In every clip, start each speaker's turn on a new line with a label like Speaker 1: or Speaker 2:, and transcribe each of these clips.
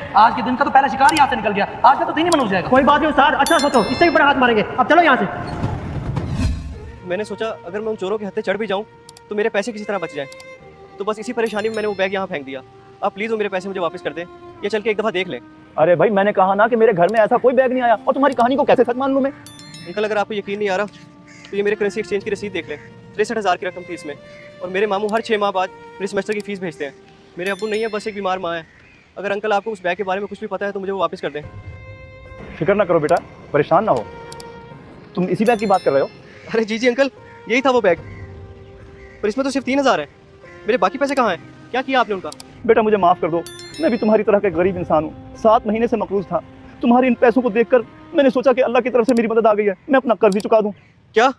Speaker 1: आज के दिन का तो पहला शिकार यहाँ से निकल गया, आज का तो दिन ही मनुष्य जाएगा।
Speaker 2: कोई बात नहीं उस्ताद, अच्छा सोचो, इससे भी बड़ा हाथ मारेंगे। अब चलो यहाँ से।
Speaker 3: मैंने सोचा अगर मैं उन चोरों के हत्थे चढ़ भी जाऊँ तो मेरे पैसे किसी तरह बच जाएं, तो बस इसी परेशानी में मैंने वो बैग यहाँ फेंक दिया। आप प्लीज़ वो मेरे पैसे मुझे वापस कर दें, या चल के एक दफ़ा देख लें।
Speaker 4: अरे भाई मैंने कहा ना कि मेरे घर में ऐसा कोई बैग नहीं आया, और तुम्हारी कहानी को कैसे सच मान लूं मैं?
Speaker 3: अंकल अगर आपको यकीन नहीं आ रहा तो ये मेरे करेंसी एक्सचेंज की रसीद देख लें, 63,000 की रकम थी इसमें। और मेरे मामू हर 6 माह बाद मेरे सेमेस्टर की फ़ीस भेजते हैं। मेरे अब्बू नहीं है, बस एक बीमार माँ है। अगर अंकल आपको उस बैग के बारे में कुछ भी पता है तो मुझे वो वापस कर दें।
Speaker 4: फिक्र ना करो बेटा, परेशान ना हो। तुम इसी बैग की बात कर रहे हो?
Speaker 3: अरे जी अंकल, यही था वो बैग, पर इसमें तो सिर्फ 3,000 है। मेरे बाकी पैसे कहाँ हैं? क्या किया आपने उनका?
Speaker 4: बेटा मुझे माफ़ कर दो, मैं भी तुम्हारी तरह का गरीब इंसान हूँ। 7 महीने से मकरूज था। तुम्हारे इन पैसों को देखकर मैंने सोचा कि अल्लाह की तरफ से मेरी मदद आ गई है, मैं अपना कर्ज ही चुका दूँ।
Speaker 3: क्या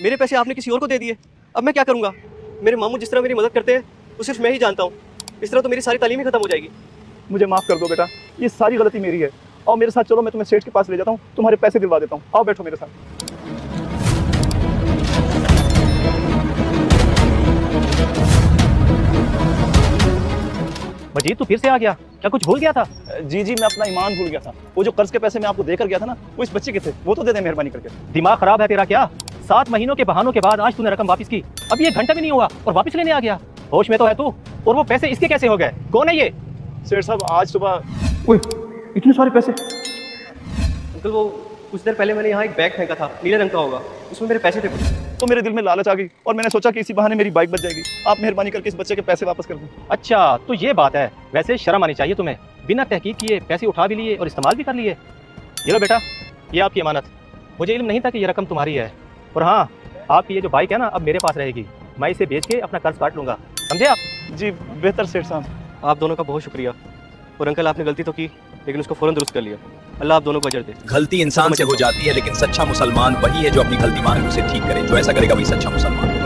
Speaker 3: मेरे पैसे आपने किसी और को दे दिए? अब मैं क्या करूँगा? मेरे मामू जिस तरह मेरी मदद करते हैं वो सिर्फ मैं ही जानता हूँ। इस तरह तो मेरी सारी तालीम ही खत्म हो जाएगी।
Speaker 4: मुझे माफ़ कर दो बेटा, ये सारी गलती मेरी है। और मेरे साथ चलो, मैं तुम्हें सेठ के पास ले जाता हूँ, तुम्हारे पैसे दिलवा देता हूँ। आओ बैठो मेरे साथ।
Speaker 2: मजीद तू फिर से आ गया, क्या कुछ भूल गया था?
Speaker 4: जी मैं अपना ईमान भूल गया था। वो जो कर्ज के पैसे मैं आपको देकर गया था ना, वो इस बच्चे के थे, वो तो दे दे मेहरबानी करके।
Speaker 2: दिमाग खराब है तेरा क्या? 7 महीनों के बहानों के बाद आज तूने रकम वापस की, अब ये घंटा भी नहीं हुआ और वापस लेने आ गया। होश में तो है तू? और वो पैसे इसके कैसे हो गए? कौन है ये?
Speaker 4: सेठ साहब आज सुबह इतने सारे पैसे।
Speaker 3: अंकल वो कुछ देर पहले मैंने यहाँ एक बैग फेंका था, नीले रंग का होगा, उसमें मेरे पैसे थे।
Speaker 4: तो मेरे दिल में लालच आ गई और मैंने सोचा कि इसी बहाने मेरी बाइक बच जाएगी। आप मेहरबानी करके इस बच्चे के पैसे वापस कर दें।
Speaker 2: अच्छा तो ये बात है। वैसे शर्म आनी चाहिए तुम्हें, बिना तहकीक किए पैसे उठा भी लिए और इस्तेमाल भी कर लिए। ये लो बेटा, ये आपकी अमानत। मुझे इल्म नहीं था कि ये रकम तुम्हारी है। और हाँ, आपकी ये जो बाइक है ना, अब मेरे पास रहेगी। मैं इसे बेच के अपना कर्ज काट लूंगा, समझे आप?
Speaker 4: जी बेहतर सेठ साहब।
Speaker 3: आप दोनों का बहुत शुक्रिया। और अंकल आपने गलती तो की, लेकिन उसको फ़ौरन दुरुस्त कर लिया। अल्लाह आप दोनों को अजर दे।
Speaker 5: गलती इंसान से हो जाती है, लेकिन सच्चा मुसलमान वही है जो अपनी गलती मान के उसे ठीक करे। जो ऐसा करेगा वही सच्चा मुसलमान।